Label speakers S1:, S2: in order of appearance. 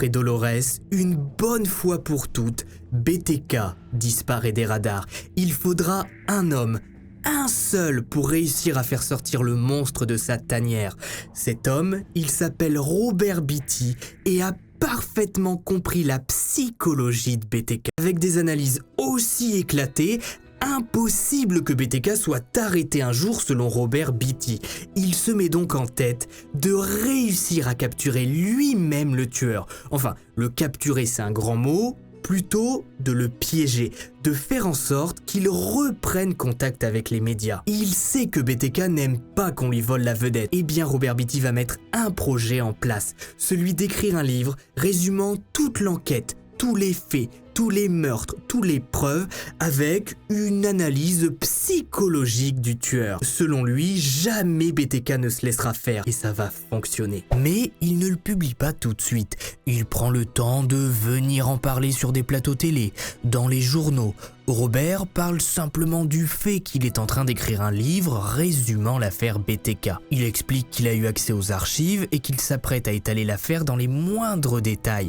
S1: Après Dolores, une bonne fois pour toutes, BTK disparaît des radars. Il faudra un homme, un seul, pour réussir à faire sortir le monstre de sa tanière. Cet homme, il s'appelle Robert Beatty et a parfaitement compris la psychologie de BTK. Avec des analyses aussi éclatées, impossible que BTK soit arrêté un jour selon Robert Beatty. Il se met donc en tête de réussir à capturer lui-même le tueur. Enfin, le capturer c'est un grand mot, plutôt de le piéger, de faire en sorte qu'il reprenne contact avec les médias. Il sait que BTK n'aime pas qu'on lui vole la vedette. Eh bien Robert Beatty va mettre un projet en place, celui d'écrire un livre résumant toute l'enquête, tous les faits, tous les meurtres, toutes les preuves, avec une analyse psychologique du tueur. Selon lui, jamais BTK ne se laissera faire et ça va fonctionner. Mais il ne le publie pas tout de suite. Il prend le temps de venir en parler sur des plateaux télé, dans les journaux. Robert parle simplement du fait qu'il est en train d'écrire un livre résumant l'affaire BTK. Il explique qu'il a eu accès aux archives et qu'il s'apprête à étaler l'affaire dans les moindres détails.